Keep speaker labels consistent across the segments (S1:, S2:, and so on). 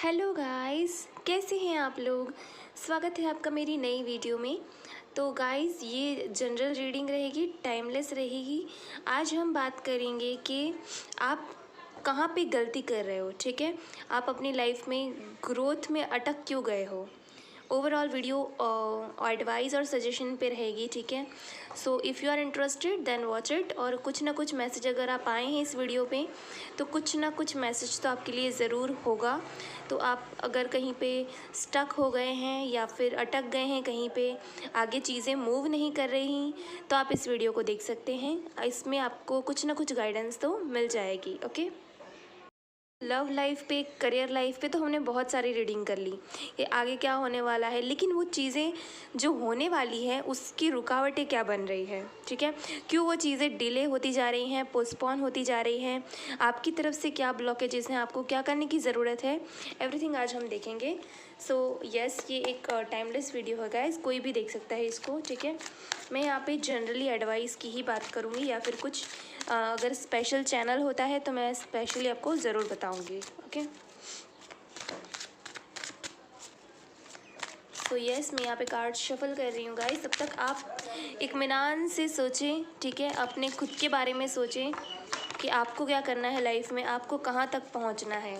S1: Hello guys, कैसे हैं आप लोग। स्वागत है आपका मेरी नई वीडियो में। तो गाइस, ये जनरल रीडिंग रहेगी, टाइमलेस रहेगी। आज हम बात करेंगे कि आप कहाँ पे गलती कर रहे हो। ठीक है, आप अपनी लाइफ में ग्रोथ में अटक क्यों गए हो। ओवरऑल वीडियो एडवाइस और सजेशन पे रहेगी। ठीक है, so if you are interested then watch it. और कुछ ना कुछ मैसेज अगर आप आए हैं इस वीडियो पे, तो कुछ ना कुछ मैसेज तो आपके लिए ज़रूर होगा। तो आप अगर कहीं पे स्टक हो गए हैं या फिर अटक गए हैं कहीं पे, आगे चीज़ें मूव नहीं कर रही, तो आप इस वीडियो को देख सकते हैं। इसमें आपको कुछ ना कुछ गाइडेंस तो मिल जाएगी। ओके, लव लाइफ पे, करियर लाइफ पे तो हमने बहुत सारी रीडिंग कर ली कि आगे क्या होने वाला है, लेकिन वो चीज़ें जो होने वाली है उसकी रुकावटें क्या बन रही है। ठीक है, क्यों वो चीज़ें डिले होती जा रही हैं, पोस्टपोन होती जा रही हैं, आपकी तरफ से क्या ब्लॉकेजेस हैं, आपको क्या करने की ज़रूरत है, एवरीथिंग आज हम देखेंगे। सो यस, ये एक टाइमलेस वीडियो है गाइस, कोई भी देख सकता है इसको। ठीक है, मैं यहाँ पे जनरली एडवाइस की ही बात करूँगी, या फिर कुछ अगर स्पेशल चैनल होता है तो मैं स्पेशली आपको ज़रूर बताऊंगी। ओके, तो यस, मैं यहाँ पे कार्ड शफल कर रही हूँ गाइस। तब तक आप इत्मीनान से सोचें। ठीक है, अपने खुद के बारे में सोचें कि आपको क्या करना है लाइफ में, आपको कहाँ तक पहुँचना है।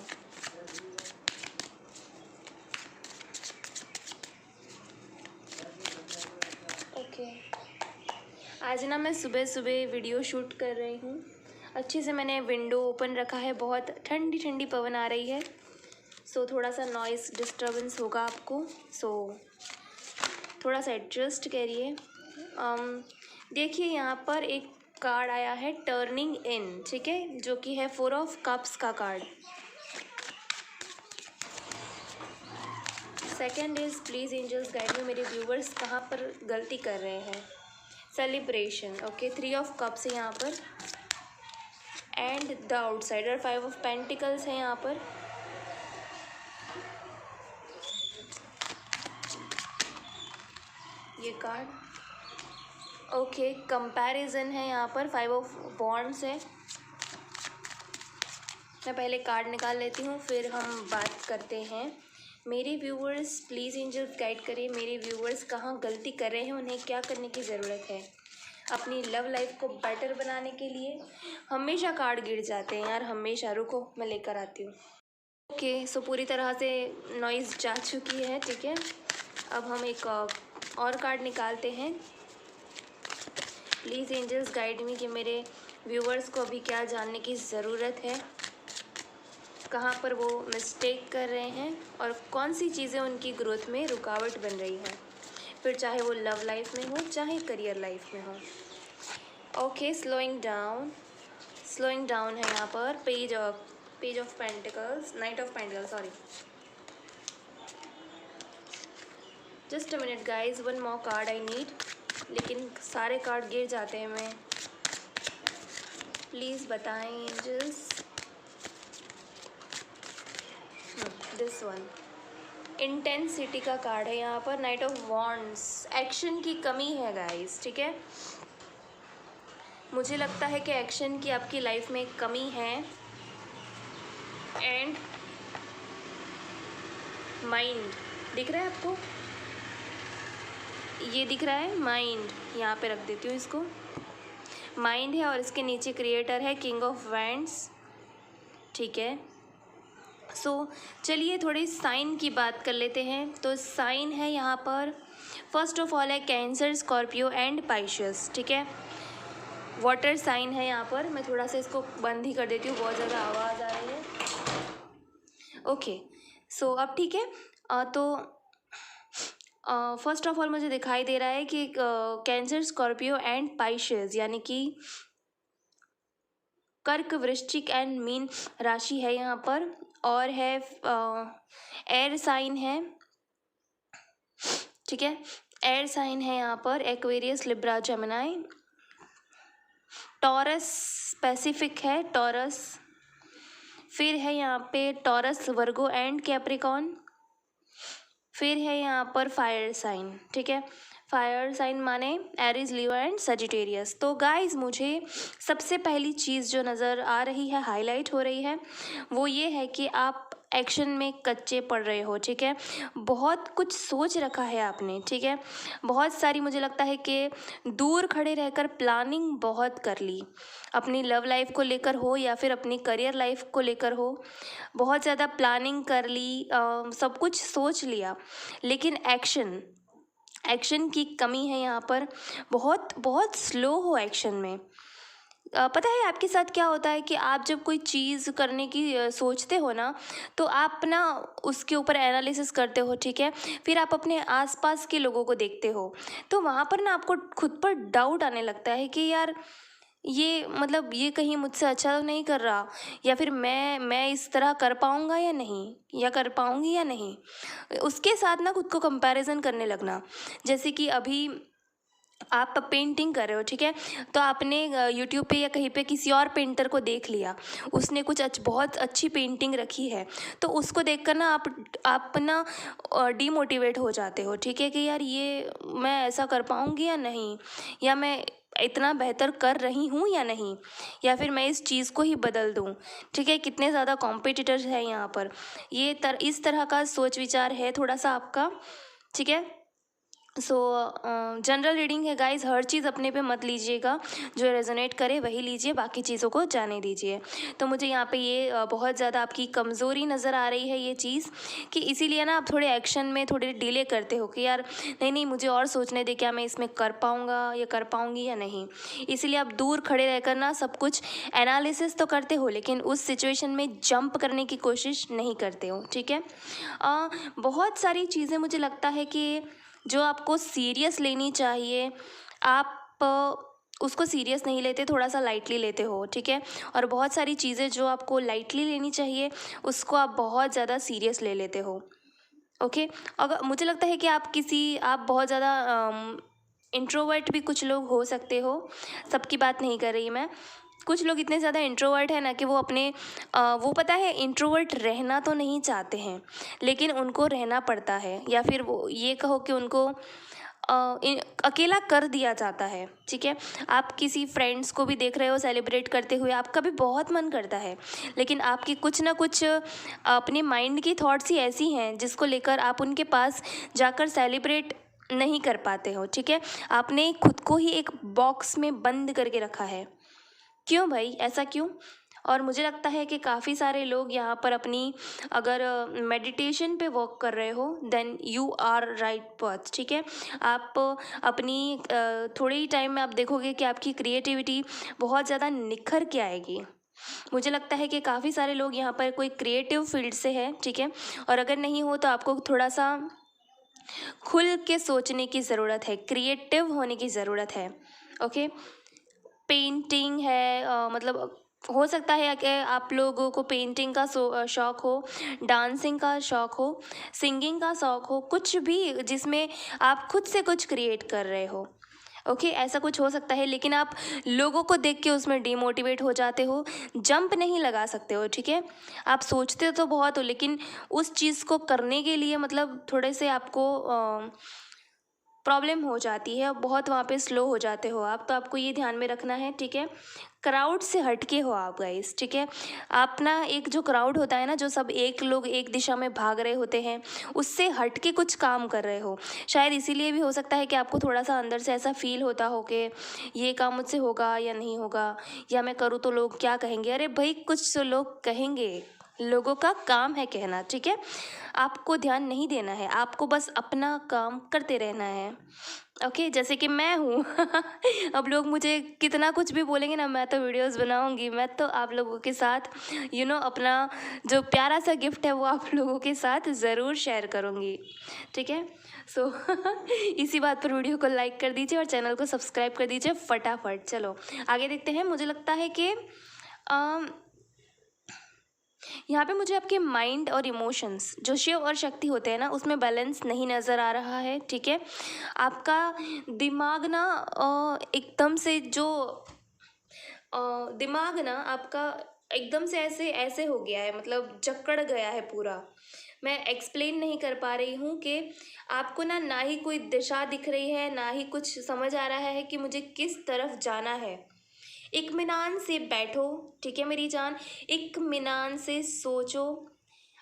S1: ओके, आज ना मैं सुबह सुबह वीडियो शूट कर रही हूँ। अच्छे से मैंने विंडो ओपन रखा है, बहुत ठंडी ठंडी पवन आ रही है। सो थोड़ा सा नॉइस डिस्टर्बेंस होगा आपको, सो थोड़ा सा एडजस्ट करिए। देखिए, यहाँ पर एक कार्ड आया है, टर्निंग इन। ठीक है, जो कि है 4 ऑफ कप्स का card. Second is please angels guide me, मेरे व्यूवर्स कहाँ पर गलती कर रहे हैं। सेलिब्रेशन। ओके, 3 ऑफ कप्स है यहाँ पर, and the outsider 5 of pentacles है यहाँ पर। ये कार्ड ओके, कंपैरिजन है यहाँ पर, 5 ऑफ वॉन्ड्स है। मैं पहले कार्ड निकाल लेती हूँ, फिर हम बात करते हैं। मेरे व्यूवर्स प्लीज़ एंजल्स गाइड करिए, मेरे व्यूवर्स कहाँ गलती कर रहे हैं, उन्हें क्या करने की ज़रूरत है अपनी लव लाइफ को बेटर बनाने के लिए। हमेशा कार्ड गिर जाते हैं यार, हमेशा। रुको, मैं लेकर आती हूँ। ओके, सो पूरी तरह से नॉइज़ जा चुकी है। ठीक है, अब हम एक और कार्ड निकालते हैं। प्लीज़ एंजल्स गाइड मी कि मेरे व्यूवर्स को अभी क्या जानने की ज़रूरत है, कहाँ पर वो मिस्टेक कर रहे हैं, और कौन सी चीज़ें उनकी ग्रोथ में रुकावट बन रही हैं, फिर चाहे वो लव लाइफ में हो चाहे करियर लाइफ में हो। ओके, स्लोइंग डाउन है यहाँ पर। Page of pentacles, night of pentacles, sorry. Just a minute guys, one more card I need, लेकिन सारे कार्ड गिर जाते हैं। मैं प्लीज़ बताएं एंजल्स। दिस वन इंटेंसिटी का कार्ड है यहाँ पर, नाइट ऑफ वॉन्ड्स। एक्शन की कमी है गाइस। ठीक है, मुझे लगता है कि एक्शन की आपकी लाइफ में कमी है। एंड माइंड दिख रहा है आपको, ये दिख रहा है माइंड, यहाँ पे रख देती हूँ इसको। माइंड है और इसके नीचे क्रिएटर है, किंग ऑफ वैंड्स। ठीक है, सो चलिए थोड़ी साइन की बात कर लेते हैं। तो साइन है यहाँ पर, फर्स्ट ऑफ ऑल है कैंसर, स्कॉर्पियो एंड पाइशियस। ठीक है, वाटर साइन है यहाँ पर। मैं थोड़ा सा इसको बंद ही कर देती हूँ, बहुत ज़्यादा आवाज़ आ रही है। ओके, सो अब ठीक है। तो फर्स्ट ऑफ ऑल मुझे दिखाई दे रहा है कि कैंसर, स्कॉर्पियो एंड पाइशियस, यानी कि कर्क, वृश्चिक एंड मीन राशि है यहाँ पर। और है एयर साइन है। ठीक है, एयर साइन है यहाँ पर, Aquarius, Libra, Gemini. Taurus specific है, टॉरस। फिर है यहाँ पे टॉरस, वर्गो एंड कैप्रिकॉन। फिर है यहाँ पर फायर साइन। ठीक है, फायर साइन माने एरीज, लियो एंड सजिटेरियस। तो गाइज मुझे सबसे पहली चीज़ जो नज़र आ रही है, हाईलाइट हो रही है, वो ये है कि आप एक्शन में कच्चे पड़ रहे हो, ठीक है। बहुत कुछ सोच रखा है आपने, ठीक है। बहुत सारी, मुझे लगता है कि दूर खड़े रहकर प्लानिंग बहुत कर ली, अपनी लव लाइफ को लेकर हो या फिर अपनी करियर लाइफ को लेकर हो। बहुत ज़्यादा प्लानिंग कर ली, सब कुछ सोच लिया, लेकिन एक्शन की कमी है यहाँ पर। बहुत बहुत स्लो हो एक्शन में। पता है आपके साथ क्या होता है कि आप जब कोई चीज़ करने की सोचते हो ना, तो आप ना उसके ऊपर एनालिसिस करते हो, ठीक है। फिर आप अपने आसपास के लोगों को देखते हो, तो वहाँ पर ना आपको खुद पर डाउट आने लगता है कि यार ये मतलब ये कहीं मुझसे अच्छा तो नहीं कर रहा, या फिर मैं इस तरह कर पाऊँगा या नहीं, या कर पाऊँगी या नहीं। उसके साथ ना खुद को कंपैरिजन करने लगना। जैसे कि अभी आप पेंटिंग कर रहे हो, ठीक है, तो आपने यूट्यूब पे या कहीं पे किसी और पेंटर को देख लिया, उसने कुछ बहुत अच्छी पेंटिंग रखी है, तो उसको देखकर ना आप ना डीमोटिवेट हो जाते हो, ठीक है, कि यार ये मैं ऐसा कर पाऊँगी या नहीं, या मैं इतना बेहतर कर रही हूँ या नहीं, या फिर मैं इस चीज़ को ही बदल दूँ, ठीक है। कितने ज़्यादा कॉम्पिटिटर्स हैं यहाँ पर। इस तरह का सोच विचार है थोड़ा सा आपका, ठीक है। सो जनरल रीडिंग है गाइस, हर चीज़ अपने पे मत लीजिएगा, जो रेजोनेट करे वही लीजिए, बाकी चीज़ों को जाने दीजिए। तो मुझे यहाँ पे ये बहुत ज़्यादा आपकी कमज़ोरी नज़र आ रही है ये चीज़, कि इसीलिए ना आप थोड़े एक्शन में थोड़े डिले करते हो कि यार नहीं नहीं, मुझे और सोचने दे, क्या मैं इसमें कर पाऊँगा या कर पाऊँगी या नहीं। इसीलिए आप दूर खड़े रहकर ना सब कुछ एनालिसिस तो करते हो, लेकिन उस सिचुएशन में जंप करने की कोशिश नहीं करते हो, ठीक है। बहुत सारी चीज़ें मुझे लगता है कि जो आपको सीरियस लेनी चाहिए, आप उसको सीरियस नहीं लेते, थोड़ा सा लाइटली लेते हो, ठीक है। और बहुत सारी चीज़ें जो आपको लाइटली लेनी चाहिए, उसको आप बहुत ज़्यादा सीरियस ले लेते हो, ओके। अगर मुझे लगता है कि आप बहुत ज़्यादा इंट्रोवर्ट भी कुछ लोग हो सकते हो, सबकी बात नहीं कर रही मैं। कुछ लोग इतने ज़्यादा इंट्रोवर्ट है ना कि वो वो पता है इंट्रोवर्ट रहना तो नहीं चाहते हैं, लेकिन उनको रहना पड़ता है, या फिर वो ये कहो कि उनको अकेला कर दिया जाता है, ठीक है। आप किसी फ्रेंड्स को भी देख रहे हो सेलिब्रेट करते हुए, आपका भी बहुत मन करता है, लेकिन आपकी कुछ ना कुछ अपने माइंड की थॉट्स ही ऐसी हैं जिसको लेकर आप उनके पास जाकर सेलिब्रेट नहीं कर पाते हो, ठीक है। आपने खुद को ही एक बॉक्स में बंद करके रखा है। क्यों भाई, ऐसा क्यों? और मुझे लगता है कि काफ़ी सारे लोग यहाँ पर अपनी, अगर मेडिटेशन पे वर्क कर रहे हो, then you are right path, ठीक है। आप अपनी थोड़े ही टाइम में आप देखोगे कि आपकी क्रिएटिविटी बहुत ज़्यादा निखर के आएगी। मुझे लगता है कि काफ़ी सारे लोग यहाँ पर कोई क्रिएटिव फील्ड से है, ठीक है। और अगर नहीं हो तो आपको थोड़ा सा खुल के सोचने की ज़रूरत है, क्रिएटिव होने की ज़रूरत है, ओके। पेंटिंग है, मतलब हो सकता है कि आप लोगों को पेंटिंग का शौक़ हो, डांसिंग का शौक़ हो, सिंगिंग का शौक़ हो, कुछ भी जिसमें आप खुद से कुछ क्रिएट कर रहे हो, ओके। ऐसा कुछ हो सकता है, लेकिन आप लोगों को देख के उसमें डिमोटिवेट हो जाते हो, जंप नहीं लगा सकते हो, ठीक है। आप सोचते तो बहुत हो, लेकिन उस चीज़ को करने के लिए मतलब थोड़े से आपको प्रॉब्लम हो जाती है, बहुत वहाँ पे स्लो हो जाते हो आप, तो आपको ये ध्यान में रखना है, ठीक है। क्राउड से हटके हो आप गाइस, ठीक है। आप ना, एक जो क्राउड होता है ना, जो सब एक लोग एक दिशा में भाग रहे होते हैं, उससे हटके कुछ काम कर रहे हो। शायद इसीलिए भी हो सकता है कि आपको थोड़ा सा अंदर से ऐसा फील होता हो कि ये काम मुझसे होगा या नहीं होगा, या मैं करूँ तो लोग क्या कहेंगे। अरे भाई, कुछ तो लोग कहेंगे, लोगों का काम है कहना, ठीक है। आपको ध्यान नहीं देना है, आपको बस अपना काम करते रहना है, ओके। जैसे कि मैं हूँ अब लोग मुझे कितना कुछ भी बोलेंगे ना, मैं तो वीडियोस बनाऊंगी, मैं तो आप लोगों के साथ अपना जो प्यारा सा गिफ्ट है वो आप लोगों के साथ ज़रूर शेयर करूँगी, ठीक है। सो इसी बात पर वीडियो को लाइक कर दीजिए और चैनल को सब्सक्राइब कर दीजिए फटाफट। चलो आगे देखते हैं। मुझे लगता है कि यहाँ पे मुझे आपके माइंड और इमोशंस, जो शिव और शक्ति होते हैं ना, उसमें बैलेंस नहीं नज़र आ रहा है, ठीक है। आपका दिमाग ना एकदम से जो दिमाग ना आपका एकदम से ऐसे ऐसे हो गया है, मतलब जकड़ गया है पूरा। मैं एक्सप्लेन नहीं कर पा रही हूँ कि आपको ना ही कोई दिशा दिख रही है, ना ही कुछ समझ आ रहा है कि मुझे किस तरफ जाना है। इत्मीनान से बैठो, ठीक है मेरी जान, इत्मीनान से सोचो।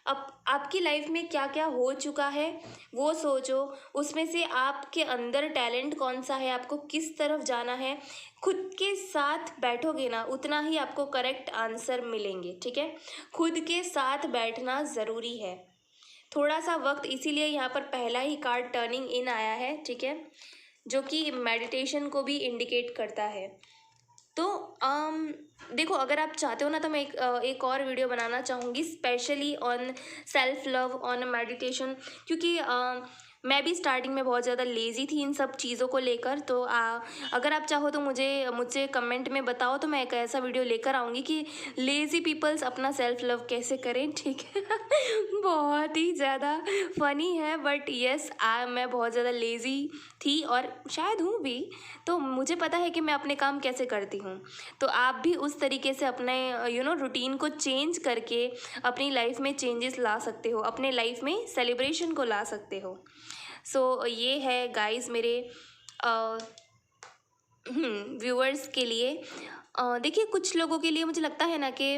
S1: अब आपकी लाइफ में क्या क्या हो चुका है वो सोचो, उसमें से आपके अंदर टैलेंट कौन सा है, आपको किस तरफ जाना है। खुद के साथ बैठोगे ना, उतना ही आपको करेक्ट आंसर मिलेंगे, ठीक है। खुद के साथ बैठना ज़रूरी है। थोड़ा सा वक्त, इसीलिए यहाँ पर पहला ही कार्ड टर्निंग इन आया है, ठीक है, जो कि मेडिटेशन को भी इंडिकेट करता है। तो देखो, अगर आप चाहते हो ना तो मैं एक और वीडियो बनाना चाहूँगी specially on self love, on meditation, क्योंकि मैं भी स्टार्टिंग में बहुत ज़्यादा लेज़ी थी इन सब चीज़ों को लेकर। तो अगर आप चाहो तो मुझे कमेंट में बताओ, तो मैं एक ऐसा वीडियो लेकर आऊँगी कि लेज़ी पीपल्स अपना सेल्फ लव कैसे करें, ठीक है। बहुत ही ज़्यादा फ़नी है, बट येस, मैं बहुत ज़्यादा लेज़ी थी और शायद हूँ भी। तो मुझे पता है कि मैं अपने काम कैसे करती हूँ। तो आप भी उस तरीके से अपने रूटीन को चेंज करके अपनी लाइफ में चेंजेस ला सकते हो, अपने लाइफ में सेलिब्रेशन को ला सकते हो। सो ये है गाइस मेरे व्यूअर्स के लिए। देखिए, कुछ लोगों के लिए मुझे लगता है ना कि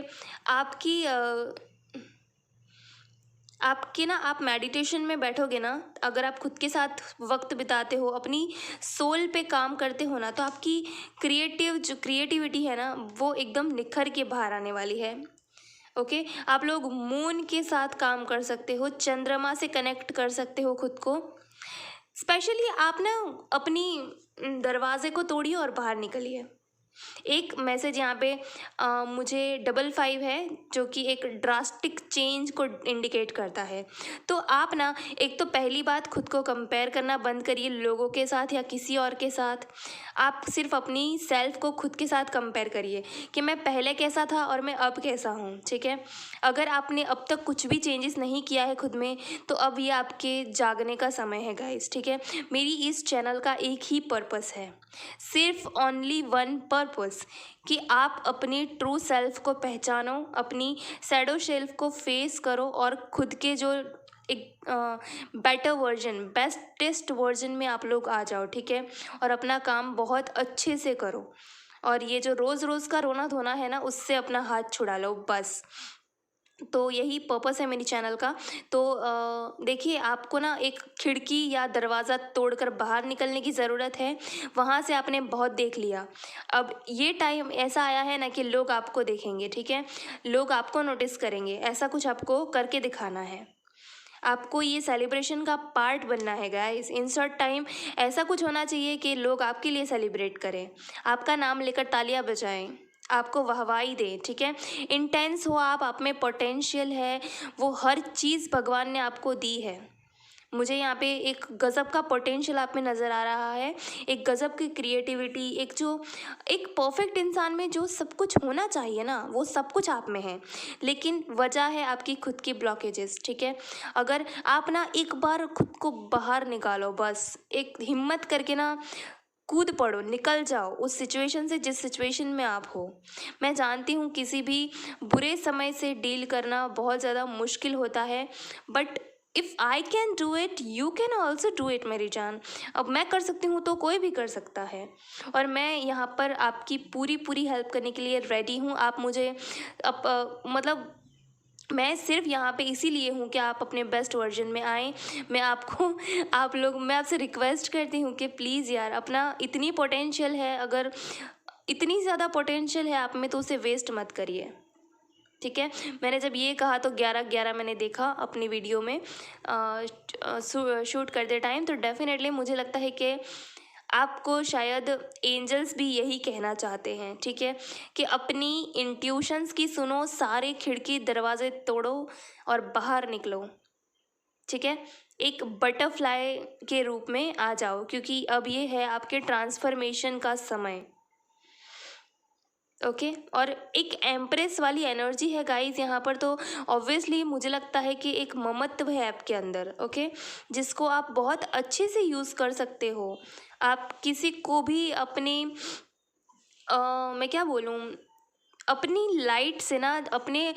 S1: आप मेडिटेशन में बैठोगे ना, अगर आप खुद के साथ वक्त बिताते हो, अपनी सोल पे काम करते हो ना, तो आपकी जो क्रिएटिविटी है ना, वो एकदम निखर के बाहर आने वाली है। ओके, आप लोग मून के साथ काम कर सकते हो, चंद्रमा से कनेक्ट कर सकते हो खुद को। स्पेशली आप ना अपनी दरवाजे को तोड़िए और बाहर निकलिए। एक मैसेज यहाँ पे मुझे 55 है, जो कि एक ड्रास्टिक चेंज को इंडिकेट करता है। तो आप ना, एक तो पहली बात, खुद को कंपेयर करना बंद करिए लोगों के साथ या किसी और के साथ। आप सिर्फ अपनी सेल्फ को खुद के साथ कंपेयर करिए कि मैं पहले कैसा था और मैं अब कैसा हूँ, ठीक है। अगर आपने अब तक कुछ भी चेंजेस नहीं किया है खुद में, तो अब ये आपके जागने का समय है गाइस, ठीक है। मेरी इस चैनल का एक ही पर्पस है, सिर्फ ओनली वन पर्पस, कि आप अपनी ट्रू सेल्फ को पहचानो, अपनी शैडो सेल्फ को फेस करो और खुद के जो एक बेटर वर्जन, बेस्टेस्ट वर्जन में आप लोग आ जाओ, ठीक है। और अपना काम बहुत अच्छे से करो, और ये जो रोज़ रोज़ का रोना धोना है ना, उससे अपना हाथ छुड़ा लो बस। तो यही पर्पस है मेरी चैनल का। तो देखिए, आपको ना एक खिड़की या दरवाज़ा तोड़कर बाहर निकलने की ज़रूरत है। वहाँ से आपने बहुत देख लिया, अब ये टाइम ऐसा आया है ना कि लोग आपको देखेंगे, ठीक है। लोग आपको नोटिस करेंगे, ऐसा कुछ आपको करके दिखाना है। आपको ये सेलिब्रेशन का पार्ट बनना है गाइस। इंसर्ट टाइम ऐसा कुछ होना चाहिए कि लोग आपके लिए सेलिब्रेट करें, आपका नाम लेकर तालियां बजाएं, आपको वाहवाही दें, ठीक है। इंटेंस हो आप में पोटेंशियल है, वो हर चीज़ भगवान ने आपको दी है। मुझे यहाँ पे एक गज़ब का पोटेंशियल आप में नज़र आ रहा है, एक गज़ब की क्रिएटिविटी, एक परफेक्ट इंसान में जो सब कुछ होना चाहिए ना, वो सब कुछ आप में है। लेकिन वजह है आपकी खुद की ब्लॉकेजेस, ठीक है। अगर आप ना एक बार खुद को बाहर निकालो, बस एक हिम्मत करके ना कूद पड़ो, निकल जाओ उस सिचुएशन से जिस सिचुएशन में आप हो। मैं जानती हूँ किसी भी बुरे समय से डील करना बहुत ज़्यादा मुश्किल होता है, but if I can do it, you can also do it मेरी जान। अब मैं कर सकती हूँ तो कोई भी कर सकता है, और मैं यहाँ पर आपकी पूरी पूरी हेल्प करने के लिए रेडी हूँ। आप मुझे मतलब मैं सिर्फ यहाँ पे इसीलिए हूँ कि आप अपने बेस्ट वर्जन में आएँ। मैं आपसे रिक्वेस्ट करती हूँ कि प्लीज़ यार, अपना इतनी पोटेंशियल है, अगर इतनी ज़्यादा पोटेंशियल है आप में, तो उसे वेस्ट मत करिए, ठीक है। मैंने जब ये कहा तो 11-11 मैंने देखा अपनी वीडियो में शूट करते टाइम, तो डेफिनेटली मुझे लगता है कि आपको शायद एंजल्स भी यही कहना चाहते हैं, ठीक है, कि अपनी इंट्यूशंस की सुनो, सारे खिड़की दरवाजे तोड़ो और बाहर निकलो, ठीक है। एक बटरफ्लाई के रूप में आ जाओ, क्योंकि अब ये है आपके ट्रांसफॉर्मेशन का समय। ओके, और एक एम्प्रेस वाली एनर्जी है गाइस यहाँ पर। तो ऑब्वियसली मुझे लगता है कि एक ममत्व है आपके अंदर, ओके, जिसको आप बहुत अच्छे से यूज़ कर सकते हो। आप किसी को भी अपनी मैं क्या बोलूँ, अपनी लाइट से ना अपने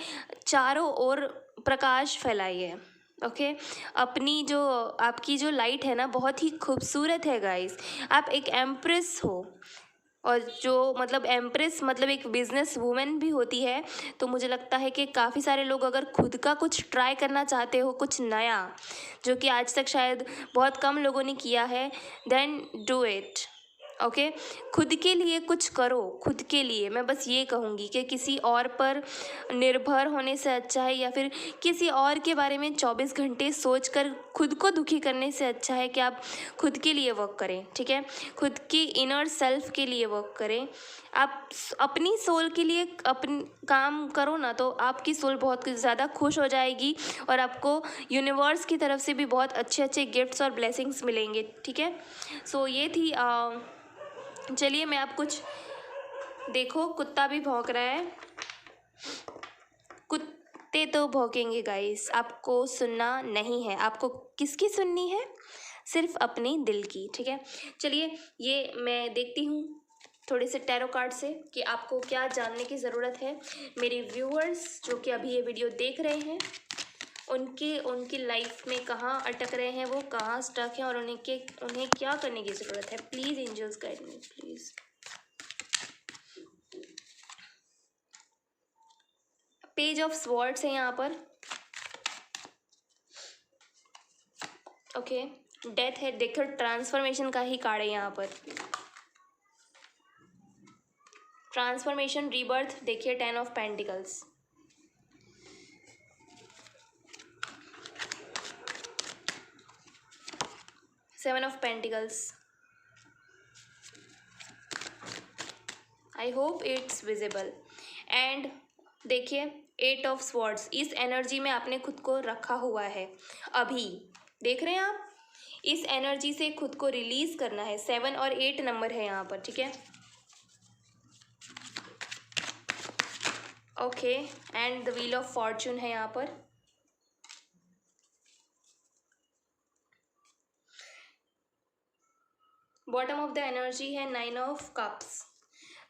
S1: चारों ओर प्रकाश फैलाइए। ओके, अपनी जो आपकी जो लाइट है ना बहुत ही खूबसूरत है गाइस। आप एक एम्प्रेस हो, और जो मतलब एम्प्रेस मतलब एक बिजनेस वूमेन भी होती है। तो मुझे लगता है कि काफ़ी सारे लोग अगर खुद का कुछ ट्राई करना चाहते हो, कुछ नया जो कि आज तक शायद बहुत कम लोगों ने किया है, देन डू इट। ओके, खुद के लिए कुछ करो। खुद के लिए मैं बस ये कहूँगी कि किसी और पर निर्भर होने से अच्छा है, या फिर किसी और के बारे में 24 घंटे सोचकर खुद को दुखी करने से अच्छा है कि आप खुद के लिए वर्क करें। ठीक है, खुद की इनर सेल्फ के लिए वर्क करें। आप अपनी सोल के लिए अपन काम करो ना, तो आपकी सोल बहुत ज़्यादा खुश हो जाएगी और आपको यूनिवर्स की तरफ से भी बहुत अच्छे अच्छे गिफ्ट्स और ब्लेसिंग्स मिलेंगे। ठीक है, सो ये थी चलिए मैं आप कुछ देखो, कुत्ता भी भौंक रहा है। कुत्ते तो भौंकेंगे गाइस, आपको सुनना नहीं है। आपको किसकी सुननी है? सिर्फ अपने दिल की। ठीक है, चलिए ये मैं देखती हूँ थोड़े से टैरो कार्ड से कि आपको क्या जानने की ज़रूरत है। मेरे व्यूअर्स जो कि अभी ये वीडियो देख रहे हैं, उनकी लाइफ में कहाँ अटक रहे हैं, वो कहाँ स्टक हैं, और उन्हें क्या करने की ज़रूरत है। Please angels guide me please. Page of swords है यहाँ पर। ओके, डेथ है। देखो ट्रांसफॉर्मेशन का ही कार्ड है यहाँ पर। Transformation, rebirth. देखिए 10 of pentacles, seven of pentacles. I hope it's visible. And देखिए 8 ऑफ स्वॉर्ड्स। इस एनर्जी में आपने खुद को रखा हुआ है। अभी देख रहे हैं आप, इस एनर्जी से खुद को रिलीज करना है। 7 और 8 नंबर है यहाँ पर। ठीक है, okay. And the wheel of Fortune है यहाँ पर। बॉटम ऑफ द एनर्जी है 9 ऑफ कप्स।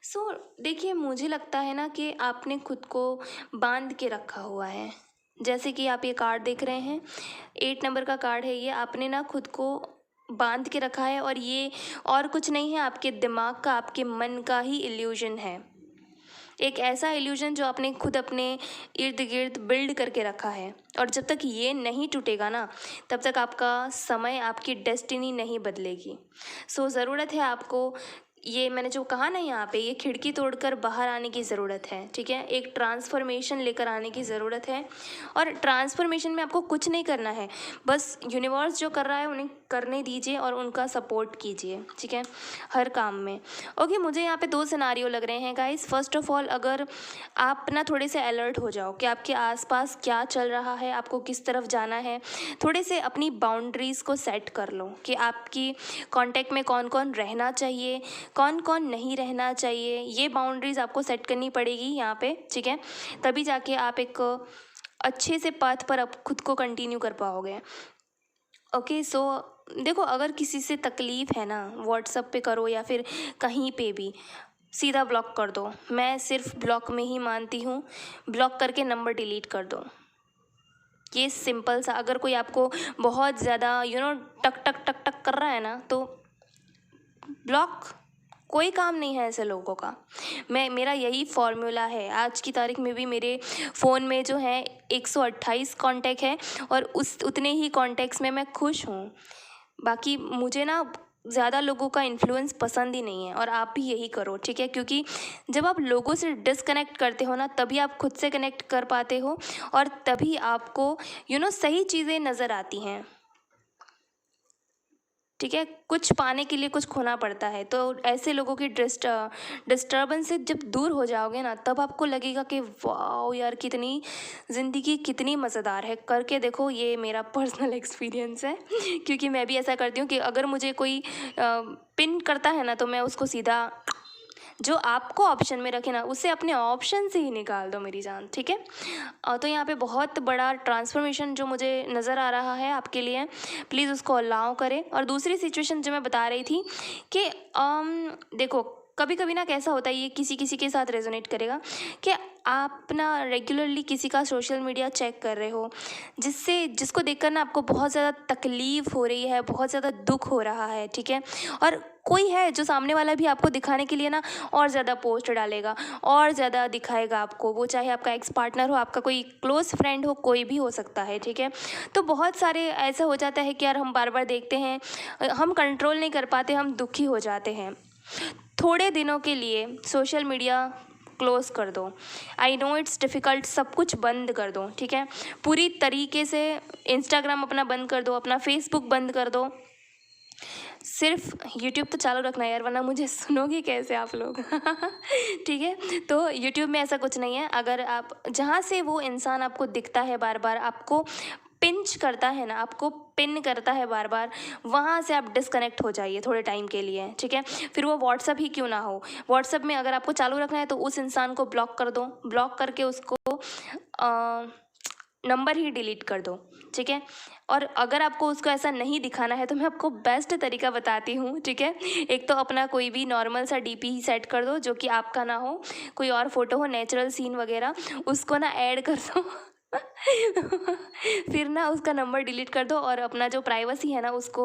S1: सो देखिए मुझे लगता है ना कि आपने खुद को बांध के रखा हुआ है। जैसे कि आप ये कार्ड देख रहे हैं, 8 नंबर का कार्ड है ये। आपने ना खुद को बांध के रखा है, और ये और कुछ नहीं है, आपके दिमाग का, आपके मन का ही इल्यूजन है। एक ऐसा इल्यूजन जो आपने खुद अपने इर्द गिर्द बिल्ड करके रखा है। और जब तक ये नहीं टूटेगा ना, तब तक आपका समय, आपकी डेस्टिनी नहीं बदलेगी। सो ज़रूरत है आपको, ये मैंने जो कहा ना यहाँ पे, ये खिड़की तोड़कर बाहर आने की ज़रूरत है। ठीक है, एक ट्रांसफॉर्मेशन लेकर आने की ज़रूरत है। और ट्रांसफॉर्मेशन में आपको कुछ नहीं करना है, बस यूनिवर्स जो कर रहा है उन्हें करने दीजिए और उनका सपोर्ट कीजिए। ठीक है, हर काम में। ओके, मुझे यहाँ पे 2 सिनारियो लग रहे हैं गाइस। फर्स्ट ऑफ ऑल, अगर आप ना थोड़े से अलर्ट हो जाओ कि आपके आसपास क्या चल रहा है, आपको किस तरफ जाना है। थोड़े से अपनी बाउंड्रीज़ को सेट कर लो कि आपकी कांटेक्ट में कौन कौन रहना चाहिए, कौन कौन नहीं रहना चाहिए। ये बाउंड्रीज़ आपको सेट करनी पड़ेगी यहाँ पे। ठीक है, तभी जाके आप एक अच्छे से पाथ पर आप खुद को कंटिन्यू कर पाओगे। ओके, सो देखो, अगर किसी से तकलीफ़ है ना, व्हाट्सएप पे करो या फिर कहीं पे भी, सीधा ब्लॉक कर दो। मैं सिर्फ ब्लॉक में ही मानती हूँ। ब्लॉक करके नंबर डिलीट कर दो। ये सिंपल सा, अगर कोई आपको बहुत ज़्यादा टक टक टक टक कर रहा है ना, तो ब्लॉक। कोई काम नहीं है ऐसे लोगों का। मेरा यही फॉर्मूला है। आज की तारीख में भी मेरे फ़ोन में जो है 128 कॉन्टैक्ट है, और उतने ही कॉन्टैक्ट्स में मैं खुश हूँ। बाकी मुझे ना ज़्यादा लोगों का इन्फ्लुएंस पसंद ही नहीं है, और आप भी यही करो। ठीक है, क्योंकि जब आप लोगों से डिस्कनेक्ट करते हो ना, तभी आप खुद से कनेक्ट कर पाते हो, और तभी आपको सही चीज़ें नज़र आती हैं। ठीक है, कुछ पाने के लिए कुछ खोना पड़ता है। तो ऐसे लोगों की डिस्टर्बेंस से जब दूर हो जाओगे ना, तब आपको लगेगा कि वाह यार, कितनी ज़िंदगी कितनी मज़ेदार है। करके देखो, ये मेरा पर्सनल एक्सपीरियंस है। क्योंकि मैं भी ऐसा करती हूँ कि अगर मुझे कोई पिन करता है ना, तो मैं उसको सीधा, जो आपको ऑप्शन में रखे ना, उसे अपने ऑप्शन से ही निकाल दो मेरी जान। ठीक है, तो यहाँ पे बहुत बड़ा ट्रांसफॉर्मेशन जो मुझे नज़र आ रहा है आपके लिए, प्लीज़ उसको अलाउ करें। और दूसरी सिचुएशन जो मैं बता रही थी कि देखो, कभी कभी ना कैसा होता है, ये किसी किसी के साथ रेजोनेट करेगा कि आप ना रेगुलरली किसी का सोशल मीडिया चेक कर रहे हो, जिसको देखकर ना आपको बहुत ज़्यादा तकलीफ़ हो रही है, बहुत ज़्यादा दुख हो रहा है, ठीक है। और कोई है जो सामने वाला भी आपको दिखाने के लिए ना और ज़्यादा पोस्ट डालेगा, और ज़्यादा दिखाएगा आपको, वो चाहे आपका एक्स पार्टनर हो, आपका कोई क्लोज़ फ्रेंड हो, कोई भी हो सकता है, ठीक है। तो बहुत सारे ऐसा हो जाता है कि यार हम बार बार देखते हैं, हम कंट्रोल नहीं कर पाते, हम दुखी हो जाते हैं। थोड़े दिनों के लिए सोशल मीडिया क्लोज़ कर दो। आई नो इट्स डिफ़िकल्ट, सब कुछ बंद कर दो, ठीक है। पूरी तरीके से इंस्टाग्राम अपना बंद कर दो, अपना फेसबुक बंद कर दो। सिर्फ यूट्यूब तो चालू रखना है यार, वरना मुझे सुनोगे कैसे आप लोग। ठीक है, तो यूट्यूब में ऐसा कुछ नहीं है। अगर आप जहाँ से वो इंसान आपको दिखता है, बार बार आपको पिंच करता है ना, आपको पिन करता है बार बार, वहाँ से आप डिस्कनेक्ट हो जाइए थोड़े टाइम के लिए, ठीक है। फिर वो व्हाट्सअप ही क्यों ना हो, व्हाट्सअप में अगर आपको चालू रखना है तो उस इंसान को ब्लॉक कर दो, ब्लॉक करके उसको नंबर ही डिलीट कर दो, ठीक है। और अगर आपको उसको ऐसा नहीं दिखाना है तो मैं आपको बेस्ट तरीका बताती हूँ, ठीक है। एक तो अपना कोई भी नॉर्मल सा डीपी ही सेट कर दो जो कि आपका ना हो, कोई और फोटो हो, नेचुरल सीन वगैरह, उसको ना ऐड कर दो। फिर ना उसका नंबर डिलीट कर दो और अपना जो प्राइवेसी है ना उसको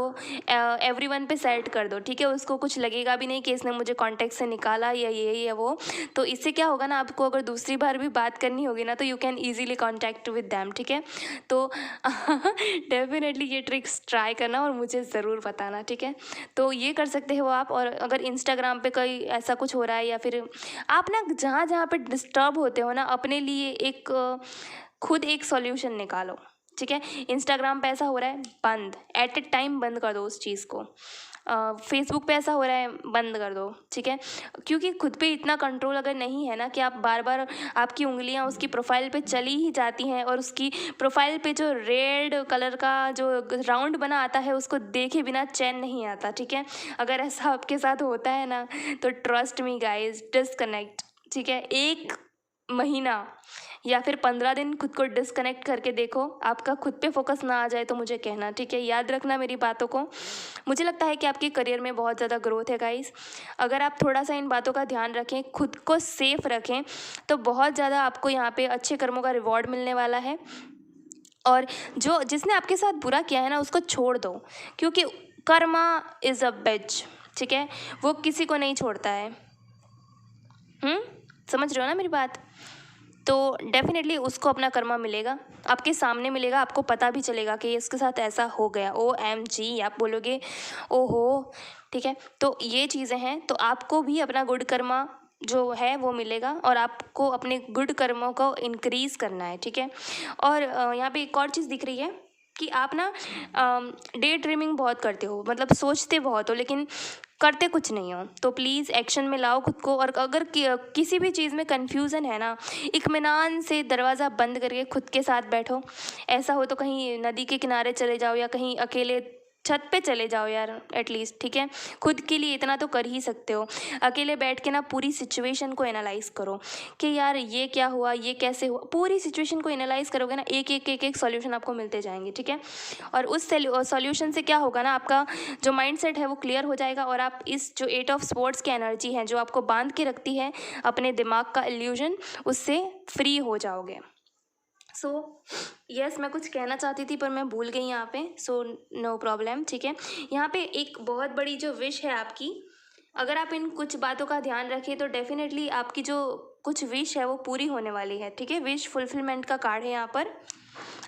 S1: एवरीवन पे सेट कर दो, ठीक है। उसको कुछ लगेगा भी नहीं कि इसने मुझे कांटेक्ट से निकाला या ये या वो। तो इससे क्या होगा ना, आपको अगर दूसरी बार भी बात करनी होगी ना तो you can easily contact with them, ठीक है। तो डेफिनेटली ये ट्रिक्स ट्राई करना और मुझे ज़रूर बताना, ठीक है। तो ये कर सकते हो आप। और अगर इंस्टाग्राम पे कोई ऐसा कुछ हो रहा है या फिर आप ना जहाँ जहाँ पे डिस्टर्ब होते हो ना, अपने लिए खुद एक सॉल्यूशन निकालो, ठीक है। इंस्टाग्राम पे ऐसा हो रहा है, बंद, एट ए टाइम बंद कर दो उस चीज़ को। फेसबुक पे ऐसा हो रहा है, बंद कर दो, ठीक है। क्योंकि खुद पे इतना कंट्रोल अगर नहीं है ना कि आप बार बार आपकी उंगलियां उसकी प्रोफाइल पे चली ही जाती हैं और उसकी प्रोफाइल पे जो रेड कलर का जो राउंड बना आता है उसको देखे बिना चैन नहीं आता, ठीक है। अगर ऐसा आपके साथ होता है ना तो ट्रस्ट मी गाइज, डिस्कनेक्ट, ठीक है। 1 महीना या फिर 15 दिन खुद को डिस्कनेक्ट करके देखो, आपका खुद पे फोकस ना आ जाए तो मुझे कहना, ठीक है। याद रखना मेरी बातों को। मुझे लगता है कि आपके करियर में बहुत ज़्यादा ग्रोथ है गाइस। अगर आप थोड़ा सा इन बातों का ध्यान रखें, खुद को सेफ रखें, तो बहुत ज़्यादा आपको यहाँ पे अच्छे कर्मों का रिवॉर्ड मिलने वाला है। और जिसने आपके साथ बुरा किया है ना उसको छोड़ दो, क्योंकि कर्मा इज़ अ बिच, ठीक है। वो किसी को नहीं छोड़ता है। समझ रहे हो ना मेरी बात। तो डेफिनेटली उसको अपना कर्मा मिलेगा, आपके सामने मिलेगा, आपको पता भी चलेगा कि इसके साथ ऐसा हो गया। OMG आप बोलोगे, ओहो, ठीक है। तो ये चीज़ें हैं, तो आपको भी अपना गुड कर्मा जो है वो मिलेगा और आपको अपने गुड कर्मों को इंक्रीज़ करना है, ठीक है। और यहाँ पे एक और चीज़ दिख रही है कि आप ना डे ड्रीमिंग बहुत करते हो, मतलब सोचते बहुत हो लेकिन करते कुछ नहीं हो। तो प्लीज़ एक्शन में लाओ खुद को। और अगर किसी भी चीज़ में कन्फ्यूज़न है ना, इत्मीनान से दरवाज़ा बंद करके खुद के साथ बैठो। ऐसा हो तो कहीं नदी के किनारे चले जाओ या कहीं अकेले छत पे चले जाओ यार एटलीस्ट, ठीक है। खुद के लिए इतना तो कर ही सकते हो। अकेले बैठ के ना पूरी सिचुएशन को एनालाइज करो कि यार ये क्या हुआ, ये कैसे हुआ। पूरी सिचुएशन को एनालाइज करोगे ना, एक सॉल्यूशन आपको मिलते जाएंगे, ठीक है। और उस सॉल्यूशन से क्या होगा ना, आपका जो माइंडसेट है वो क्लियर हो जाएगा और आप इस जो 8 ऑफ स्पोर्ट्स की एनर्जी है जो आपको बांध के रखती है अपने दिमाग का इल्यूजन, उससे फ्री हो जाओगे। सो यस, मैं कुछ कहना चाहती थी पर मैं भूल गई यहाँ पे। सो नो प्रॉब्लम, ठीक है। यहाँ पे एक बहुत बड़ी जो विश है आपकी, अगर आप इन कुछ बातों का ध्यान रखें तो डेफिनेटली आपकी जो कुछ विश है वो पूरी होने वाली है, ठीक है। विश फुलफिलमेंट का कार्ड है यहाँ पर।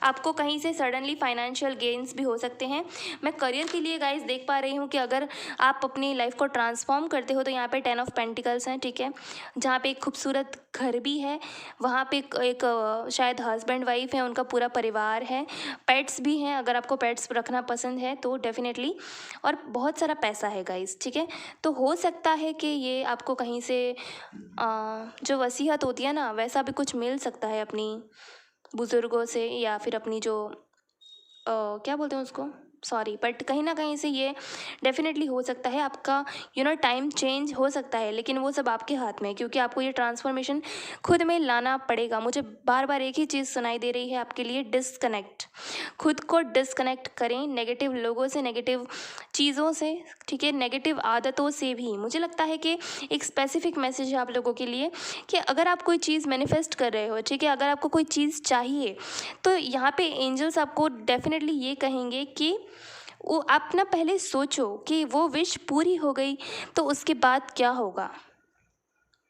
S1: आपको कहीं से सडनली फाइनेंशियल गेन्स भी हो सकते हैं। मैं करियर के लिए गाइस देख पा रही हूँ कि अगर आप अपनी लाइफ को ट्रांसफॉर्म करते हो तो यहाँ पे 10 ऑफ पेंटिकल्स हैं, ठीक है। जहाँ पे एक खूबसूरत घर भी है, वहाँ पे एक शायद हस्बैंड वाइफ है, उनका पूरा परिवार है, पेट्स भी हैं अगर आपको पेट्स रखना पसंद है तो डेफिनेटली, और बहुत सारा पैसा है गाइस, ठीक है। तो हो सकता है कि ये आपको कहीं से जो वसीयत होती है ना वैसा भी कुछ मिल सकता है अपनी बुज़ुर्गों से, या फिर अपनी जो क्या बोलते हैं उसको, सॉरी, बट कहीं ना कहीं से ये डेफिनेटली हो सकता है। आपका टाइम चेंज हो सकता है, लेकिन वो सब आपके हाथ में है क्योंकि आपको ये ट्रांसफॉर्मेशन खुद में लाना पड़ेगा। मुझे बार बार एक ही चीज़ सुनाई दे रही है आपके लिए, डिस्कनेक्ट। खुद को डिस्कनेक्ट करें नेगेटिव लोगों से, नेगेटिव चीज़ों से, ठीक है, नेगेटिव आदतों से भी। मुझे लगता है कि एक स्पेसिफिक मैसेज है आप लोगों के लिए कि अगर आप कोई चीज़ मैनिफेस्ट कर रहे हो, ठीक है, अगर आपको कोई चीज़ चाहिए, तो यहाँ पे एंजल्स आपको डेफिनेटली ये कहेंगे कि वो आप ना पहले सोचो कि वो विश पूरी हो गई तो उसके बाद क्या होगा,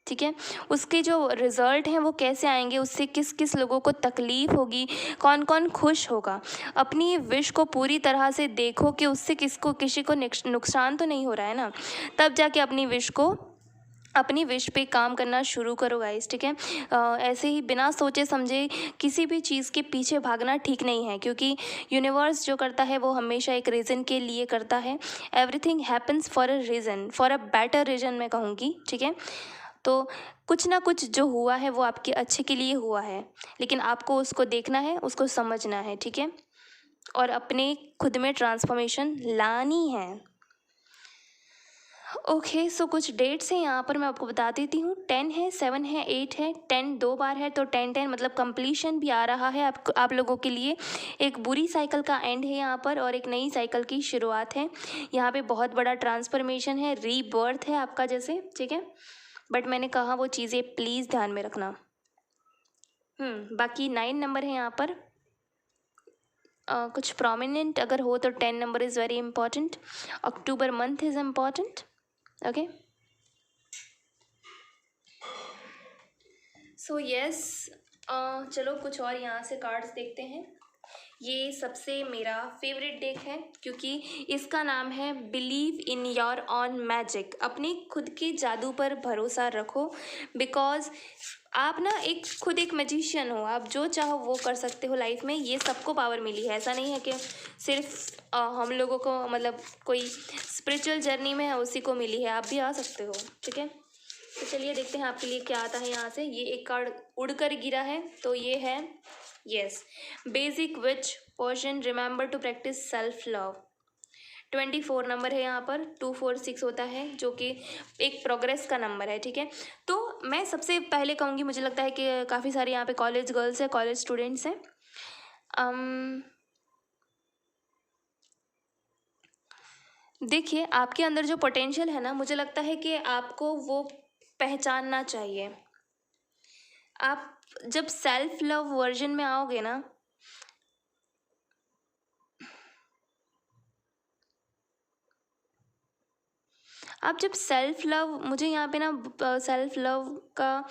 S1: ठीक है, उसके जो रिज़ल्ट हैं वो कैसे आएंगे, उससे किस किस लोगों को तकलीफ़ होगी, कौन कौन खुश होगा। अपनी विश को पूरी तरह से देखो कि उससे किसी को नुकसान तो नहीं हो रहा है ना, तब जाके अपनी विश पे काम करना शुरू करो गाइस, ठीक है। ऐसे ही बिना सोचे समझे किसी भी चीज़ के पीछे भागना ठीक नहीं है, क्योंकि यूनिवर्स जो करता है वो हमेशा एक रीज़न के लिए करता है। Everything happens for a reason, for a better reason मैं कहूँगी, ठीक है। तो कुछ ना कुछ जो हुआ है वो आपके अच्छे के लिए हुआ है, लेकिन आपको उसको देखना है, उसको समझना है, ठीक है, और अपने खुद में ट्रांसफॉर्मेशन लानी है। ओके, सो कुछ डेट्स हैं यहाँ पर मैं आपको बता देती हूँ। 10 है, 7 है, 8 है। 10 2 बार है तो 10 मतलब कंप्लीशन भी आ रहा है आप लोगों के लिए। एक बुरी साइकिल का एंड है यहाँ पर और एक नई साइकिल की शुरुआत है। यहाँ पे बहुत बड़ा ट्रांसफॉर्मेशन है, रीबर्थ है आपका जैसे, ठीक है। बट मैंने कहा वो चीज़ें प्लीज़ ध्यान में रखना। बाकी 9 नंबर है यहाँ पर। कुछ प्रोमिनेंट अगर हो तो 10 number is very important. October month is important, okay. So yes, चलो कुछ और यहाँ से कार्ड्स देखते हैं। ये सबसे मेरा फेवरेट डेक है क्योंकि इसका नाम है believe in your on magic. अपने खुद के जादू पर भरोसा रखो, बिकॉज आप ना खुद एक मैजिशियन हो। आप जो चाहो वो कर सकते हो लाइफ में। ये सबको पावर मिली है, ऐसा नहीं है कि सिर्फ हम लोगों को, मतलब कोई स्पिरिचुअल जर्नी में है उसी को मिली है। आप भी आ सकते हो, ठीक है। तो चलिए देखते हैं आपके लिए क्या आता है यहाँ से। ये एक कार्ड उड़कर गिरा है, तो ये है yes, basic which portion, remember to practice self love. 24 number है यहाँ पर, 246 होता है जो कि एक प्रोग्रेस का नंबर है, ठीक है। तो मैं सबसे पहले कहूँगी, मुझे लगता है कि काफ़ी सारे यहाँ पे कॉलेज गर्ल्स हैं, कॉलेज स्टूडेंट्स हैं। देखिए आपके अंदर जो पोटेंशियल है ना, मुझे लगता है कि आपको वो पहचानना चाहिए। आप जब सेल्फ लव वर्जन में आओगे ना, आप जब सेल्फ लव, मुझे यहाँ पे ना सेल्फ लव का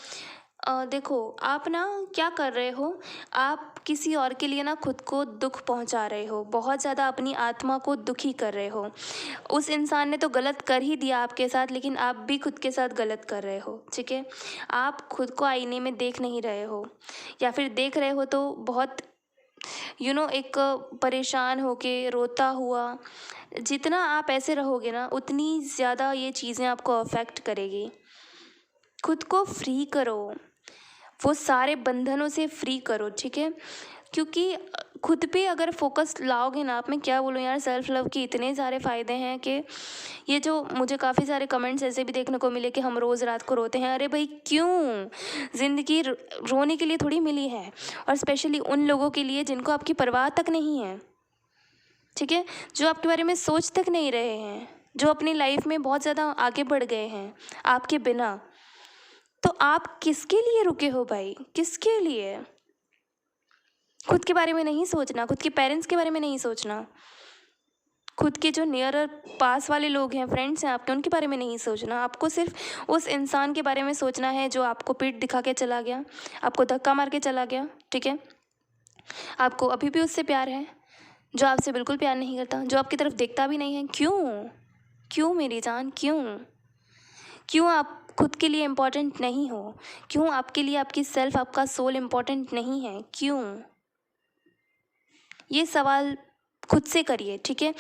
S1: देखो आप ना क्या कर रहे हो, आप किसी और के लिए ना खुद को दुख पहुंचा रहे हो, बहुत ज़्यादा अपनी आत्मा को दुखी कर रहे हो। उस इंसान ने तो गलत कर ही दिया आपके साथ, लेकिन आप भी खुद के साथ गलत कर रहे हो, ठीक है। आप खुद को आईने में देख नहीं रहे हो, या फिर देख रहे हो तो बहुत एक परेशान होके रोता हुआ। जितना आप ऐसे रहोगे ना, उतनी ज़्यादा ये चीज़ें आपको अफेक्ट करेगी। खुद को फ्री करो, वो सारे बंधनों से फ्री करो, ठीक है। क्योंकि खुद पे अगर फोकस लाओगे ना, आप, मैं क्या बोलूँ यार, सेल्फ लव के इतने सारे फ़ायदे हैं कि ये जो मुझे काफ़ी सारे कमेंट्स ऐसे भी देखने को मिले कि हम रोज़ रात को रोते हैं। अरे भाई क्यों, ज़िंदगी रोने के लिए थोड़ी मिली है, और स्पेशली उन लोगों के लिए जिनको आपकी परवाह तक नहीं है, ठीक है, जो आपके बारे में सोच तक नहीं रहे हैं, जो अपनी लाइफ में बहुत ज़्यादा आगे बढ़ गए हैं आपके बिना। तो आप किसके लिए रुके हो भाई, किसके लिए? खुद के बारे में नहीं सोचना, खुद के पेरेंट्स के बारे में नहीं सोचना, खुद के जो नियर पास वाले लोग हैं, फ्रेंड्स हैं आपके, उनके बारे में नहीं सोचना। आपको सिर्फ उस इंसान के बारे में सोचना है जो आपको पीठ दिखा के चला गया, आपको धक्का मार के चला गया, ठीक है। आपको अभी भी उससे प्यार है, जो आपसे बिल्कुल प्यार नहीं करता, जो आपकी तरफ देखता भी नहीं है। क्यों मेरी जान, क्यों आप खुद के लिए इम्पोर्टेंट नहीं हो? क्यों आपके लिए आपकी सेल्फ, आपका सोल इम्पोर्टेंट नहीं है? क्यों? ये सवाल खुद से करिए, ठीक है।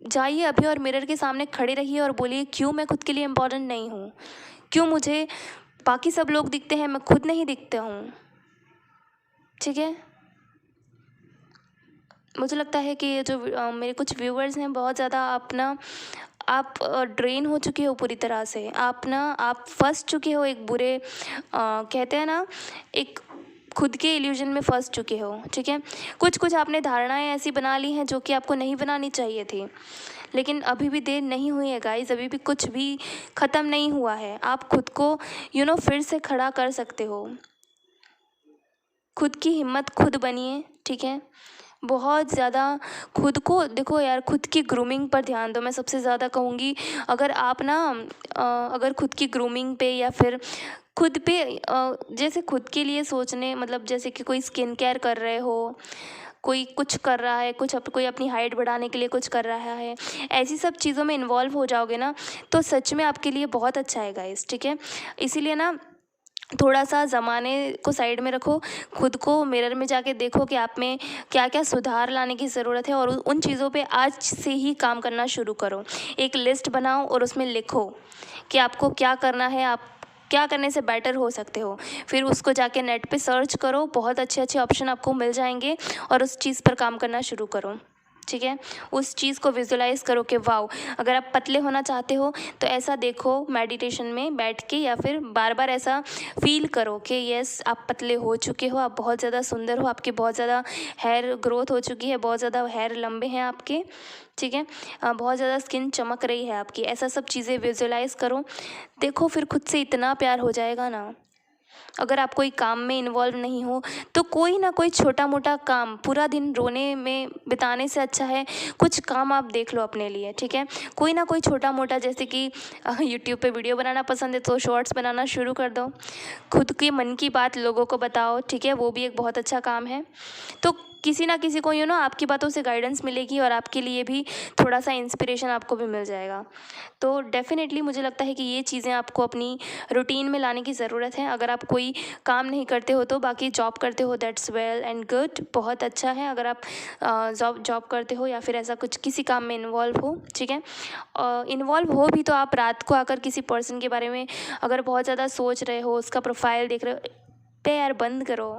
S1: जाइए अभी और मिरर के सामने खड़े रहिए और बोलिए, क्यों मैं खुद के लिए इम्पोर्टेंट नहीं हूँ? क्यों मुझे बाकी सब लोग दिखते हैं, मैं खुद नहीं दिखता हूँ, ठीक है। मुझे लगता है कि ये जो मेरे कुछ व्यूअर्स हैं, बहुत ज़्यादा आप ड्रेन हो चुके हो पूरी तरह से। आप फंस चुके हो एक बुरे कहते हैं ना, एक खुद के इल्यूजन में फंस चुके हो, ठीक है। कुछ आपने धारणाएं ऐसी बना ली हैं जो कि आपको नहीं बनानी चाहिए थी, लेकिन अभी भी देर नहीं हुई है गाइस, अभी भी कुछ भी ख़त्म नहीं हुआ है। आप खुद को फिर से खड़ा कर सकते हो। खुद की हिम्मत खुद बनिए, ठीक है। बहुत ज़्यादा खुद को देखो यार, खुद की ग्रूमिंग पर ध्यान दो। मैं सबसे ज़्यादा कहूँगी, अगर आप ना अगर खुद की ग्रूमिंग पे या फिर खुद पे जैसे खुद के लिए सोचने, मतलब जैसे कि कोई स्किन केयर कर रहे हो, कोई कुछ कर रहा है, कोई अपनी हाइट बढ़ाने के लिए कुछ कर रहा है, ऐसी सब चीज़ों में इन्वॉल्व हो जाओगे ना, तो सच में आपके लिए बहुत अच्छा है गाइस, ठीक है। इसीलिए ना थोड़ा सा ज़माने को साइड में रखो, खुद को मिरर में जाके देखो कि आप में क्या क्या सुधार लाने की ज़रूरत है, और उन चीज़ों पे आज से ही काम करना शुरू करो। एक लिस्ट बनाओ और उसमें लिखो कि आपको क्या करना है, आप क्या करने से बेटर हो सकते हो। फिर उसको जाके नेट पे सर्च करो, बहुत अच्छे अच्छे ऑप्शन आपको मिल जाएंगे, और उस चीज़ पर काम करना शुरू करो, ठीक है। उस चीज़ को विजुलाइज़ करो कि वाओ, अगर आप पतले होना चाहते हो तो ऐसा देखो मेडिटेशन में बैठ के, या फिर बार बार ऐसा फील करो कि यस आप पतले हो चुके हो, आप बहुत ज़्यादा सुंदर हो, आपकी बहुत ज़्यादा हेयर ग्रोथ हो चुकी है, बहुत ज़्यादा हेयर लंबे हैं आपके, ठीक है। बहुत ज़्यादा स्किन चमक रही है आपकी, ऐसा सब चीज़ें विजुलाइज़ करो। देखो फिर खुद से इतना प्यार हो जाएगा ना। अगर आप कोई काम में इन्वॉल्व नहीं हो तो कोई ना कोई छोटा मोटा काम, पूरा दिन रोने में बिताने से अच्छा है कुछ काम आप देख लो अपने लिए, ठीक है। कोई ना कोई छोटा मोटा, जैसे कि यूट्यूब पे वीडियो बनाना पसंद है तो शॉर्ट्स बनाना शुरू कर दो, खुद के मन की बात लोगों को बताओ, ठीक है, वो भी एक बहुत अच्छा काम है। तो किसी ना किसी को आपकी बातों से गाइडेंस मिलेगी, और आपके लिए भी थोड़ा सा इंस्पिरेशन आपको भी मिल जाएगा। तो डेफ़िनेटली मुझे लगता है कि ये चीज़ें आपको अपनी रूटीन में लाने की ज़रूरत है। अगर आप कोई काम नहीं करते हो तो, बाकी जॉब करते हो, दैट्स वेल एंड गुड, बहुत अच्छा है। अगर आप जॉब करते हो या फिर ऐसा कुछ किसी काम में इन्वॉल्व हो, ठीक है। इन्वॉल्व हो भी तो आप रात को आकर किसी पर्सन के बारे में अगर बहुत ज़्यादा सोच रहे हो, उसका प्रोफाइल देख रहे हो, पे यार बंद करो।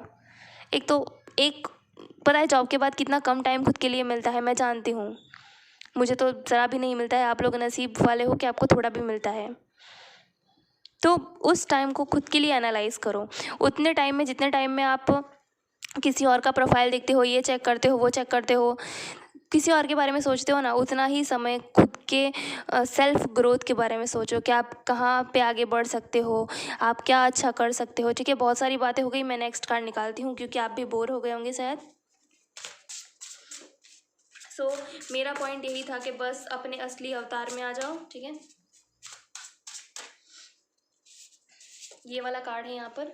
S1: एक पता है जॉब के बाद कितना कम टाइम खुद के लिए मिलता है, मैं जानती हूँ। मुझे तो ज़रा भी नहीं मिलता है, आप लोग नसीब वाले हो कि आपको थोड़ा भी मिलता है। तो उस टाइम को खुद के लिए एनालाइज़ करो। उतने टाइम में, जितने टाइम में आप किसी और का प्रोफाइल देखते हो, ये चेक करते हो, वो चेक करते हो, किसी और के बारे में सोचते हो ना, उतना ही समय खुद के सेल्फ ग्रोथ के बारे में सोचो कि आप कहाँ पे आगे बढ़ सकते हो, आप क्या अच्छा कर सकते हो, ठीक है। बहुत सारी बातें हो गई, मैं नेक्स्ट कार्ड निकालती हूँ क्योंकि आप भी बोर हो गए होंगे शायद। सो मेरा पॉइंट यही था कि बस अपने असली अवतार में आ जाओ, ठीक है। ये वाला कार्ड है यहाँ पर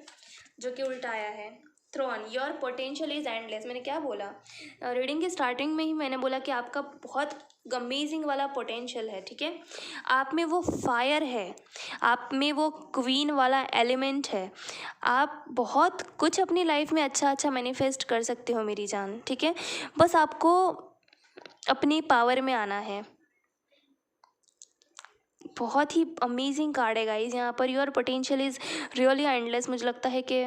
S1: जो कि उल्टा आया है, throne. Your potential is endless. मैंने क्या बोला रीडिंग के स्टार्टिंग में ही, मैंने बोला कि आपका बहुत अमेजिंग वाला पोटेंशियल है, ठीक है। आप में वो फायर है, आप में वो क्वीन वाला एलिमेंट है, आप बहुत कुछ अपनी लाइफ में अच्छा अच्छा मैनिफेस्ट कर सकते हो मेरी जान, ठीक है। बस आपको अपनी पावर में आना है। बहुत ही अमेजिंग कार्ड है गाइज यहाँ पर। Your potential is really endless. मुझे लगता है कि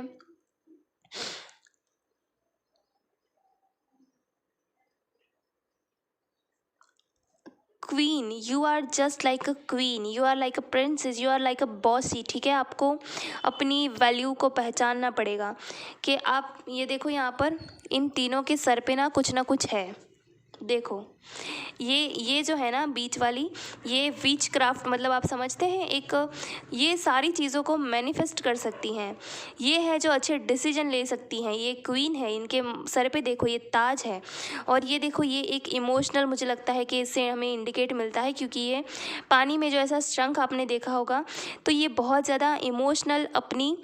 S1: queen, you are just like a queen, you are like a princess, you are like a bossy, ठीक है। आपको अपनी वैल्यू को पहचानना पड़ेगा कि आप ये देखो यहाँ पर इन तीनों के सर पे ना कुछ है। देखो ये जो है ना बीच वाली, ये विच क्राफ्ट, मतलब आप समझते हैं, एक ये सारी चीज़ों को मैनिफेस्ट कर सकती हैं। ये है जो अच्छे डिसीजन ले सकती हैं, ये क्वीन है। इनके सर पे देखो ये ताज है, और ये देखो ये एक इमोशनल, मुझे लगता है कि इससे हमें इंडिकेट मिलता है, क्योंकि ये पानी में जो ऐसा शंख आपने देखा होगा, तो ये बहुत ज़्यादा इमोशनल अपनी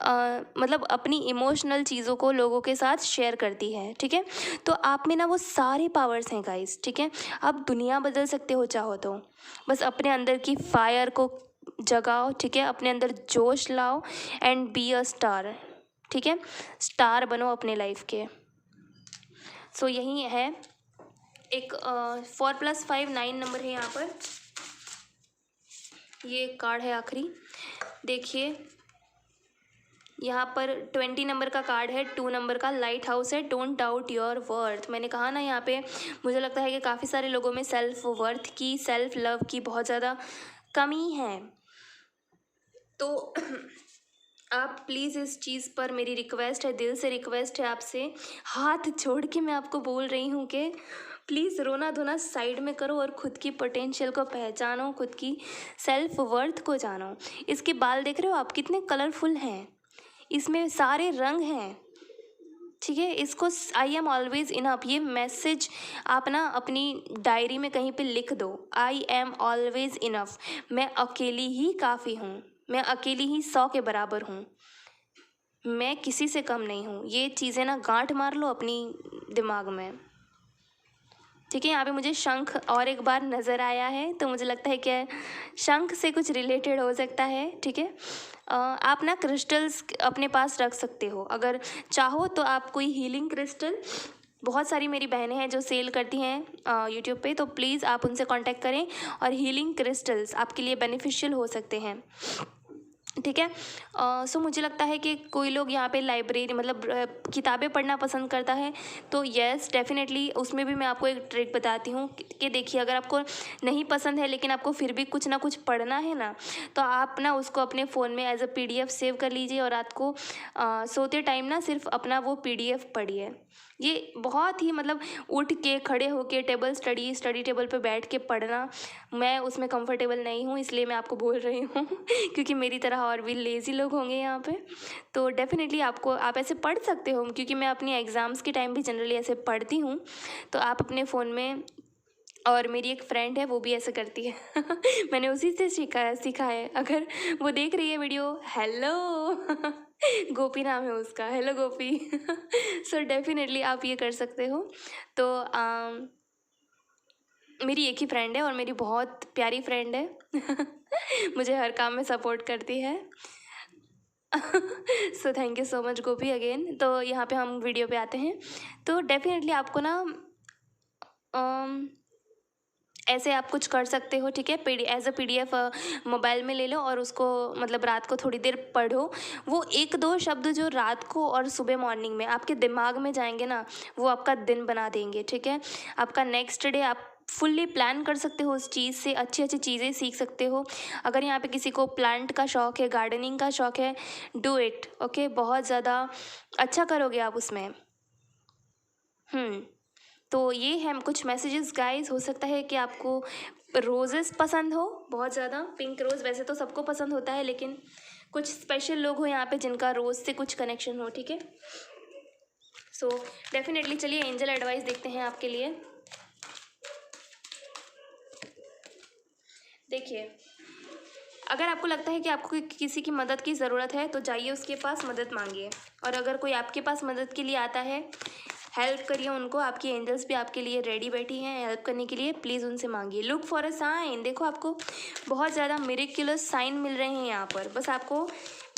S1: मतलब अपनी इमोशनल चीज़ों को लोगों के साथ शेयर करती है, ठीक है। तो आप में ना वो सारे पावर्स हैं गाइस, ठीक है। आप दुनिया बदल सकते हो चाहो तो, बस अपने अंदर की फायर को जगाओ, ठीक है। अपने अंदर जोश लाओ एंड बी अ स्टार, ठीक है। स्टार बनो अपने लाइफ के। सो यही है। एक 4+5 9 नंबर है यहाँ पर। ये कार्ड है आखिरी, देखिए यहाँ पर 20 नंबर का कार्ड है, 2 नंबर का लाइट हाउस है। Don't doubt your worth. मैंने कहा ना यहाँ पे मुझे लगता है कि काफ़ी सारे लोगों में सेल्फ वर्थ की, सेल्फ लव की बहुत ज़्यादा कमी है। तो आप प्लीज़ इस चीज़ पर, मेरी रिक्वेस्ट है, दिल से रिक्वेस्ट है आपसे, हाथ जोड़ के मैं आपको बोल रही हूँ कि प्लीज़ रोना धोना साइड में करो और खुद की पोटेंशियल को पहचानो, खुद की सेल्फ वर्थ को जानो। इसके बाल देख रहे हो आप कितने कलरफुल हैं, इसमें सारे रंग हैं, ठीक है। इसको आई एम ऑलवेज इनफ, ये मैसेज आप ना अपनी डायरी में कहीं पे लिख दो। आई एम ऑलवेज इनफ, मैं अकेली ही काफ़ी हूँ, मैं अकेली ही 100 के बराबर हूँ, मैं किसी से कम नहीं हूँ। ये चीज़ें ना गांठ मार लो अपनी दिमाग में, ठीक है। यहाँ पे मुझे शंख और एक बार नज़र आया है, तो मुझे लगता है कि शंख से कुछ रिलेटेड हो सकता है, ठीक है। आप ना क्रिस्टल्स अपने पास रख सकते हो, अगर चाहो तो आप कोई हीलिंग क्रिस्टल, बहुत सारी मेरी बहनें हैं जो सेल करती हैं यूट्यूब पे, तो प्लीज़ आप उनसे कांटेक्ट करें और हीलिंग क्रिस्टल्स आपके लिए बेनिफिशियल हो सकते हैं, ठीक है। सो मुझे लगता है कि कोई लोग यहाँ पे लाइब्रेरी मतलब किताबें पढ़ना पसंद करता है, तो यस डेफिनेटली उसमें भी मैं आपको एक ट्रिक बताती हूँ कि देखिए, अगर आपको नहीं पसंद है लेकिन आपको फिर भी कुछ ना कुछ पढ़ना है ना, तो आप ना उसको अपने फ़ोन में एज अ PDF सेव कर लीजिए और रात को सोते टाइम ना सिर्फ अपना वो PDF पढ़िए। ये बहुत ही मतलब उठ के खड़े होके स्टडी टेबल पे बैठ के पढ़ना, मैं उसमें कंफर्टेबल नहीं हूँ, इसलिए मैं आपको बोल रही हूँ क्योंकि मेरी तरह और भी लेज़ी लोग होंगे यहाँ पे। तो डेफिनेटली आप ऐसे पढ़ सकते हो, क्योंकि मैं अपनी एग्ज़ाम्स के टाइम भी जनरली ऐसे पढ़ती हूँ, तो आप अपने फ़ोन में, और मेरी एक फ्रेंड है वो भी ऐसे करती है मैंने उसी से सीखा है। अगर वो देख रही है वीडियो, हेलो गोपी नाम है उसका, हेलो गोपी सो डेफिनेटली आप ये कर सकते हो। तो मेरी एक ही फ्रेंड है और मेरी बहुत प्यारी फ्रेंड है मुझे हर काम में सपोर्ट करती है so thank you so much Gopi again. तो यहाँ पे हम वीडियो पे आते हैं, तो डेफिनेटली आपको ना ऐसे आप कुछ कर सकते हो, ठीक है। एज अ PDF मोबाइल में ले लो और उसको मतलब रात को थोड़ी देर पढ़ो। वो 1-2 शब्द जो रात को और सुबह मॉर्निंग में आपके दिमाग में जाएंगे ना, वो आपका दिन बना देंगे, ठीक है। आपका नेक्स्ट डे आप फुल्ली प्लान कर सकते हो, उस चीज़ से अच्छी अच्छी चीज़ें सीख सकते हो। अगर यहाँ पे किसी को प्लांट का शौक़ है, गार्डनिंग का शौक़ है, डू इट, ओके। बहुत ज़्यादा अच्छा करोगे आप उसमें। तो ये हैं कुछ मैसेजेस गाइस। हो सकता है कि आपको रोज़ेस पसंद हो बहुत ज़्यादा, पिंक रोज़ वैसे तो सबको पसंद होता है, लेकिन कुछ स्पेशल लोग हो यहाँ पे जिनका रोज़ से कुछ कनेक्शन हो, ठीक है। सो डेफिनेटली चलिए एंजल एडवाइस देखते हैं आपके लिए। देखिए, अगर आपको लगता है कि आपको किसी की मदद की ज़रूरत है तो जाइए उसके पास, मदद मांगिए। और अगर कोई आपके पास मदद के लिए आता है, हेल्प करिए उनको। आपकी एंजल्स भी आपके लिए रेडी बैठी हैं हेल्प करने के लिए, प्लीज़ उनसे मांगिए। लुक फॉर अ साइन, देखो आपको बहुत ज़्यादा मिरेक्युलस साइन मिल रहे हैं यहाँ पर, बस आपको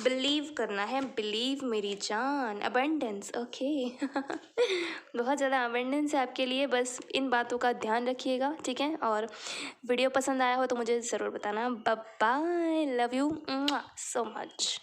S1: बिलीव करना है। बिलीव मेरी जान, अबंडेंस, ओके बहुत ज़्यादा अबंडेंस है आपके लिए, बस इन बातों का ध्यान रखिएगा, ठीक है। और वीडियो पसंद आया हो तो मुझे ज़रूर बताना। Bye bye, love you so much.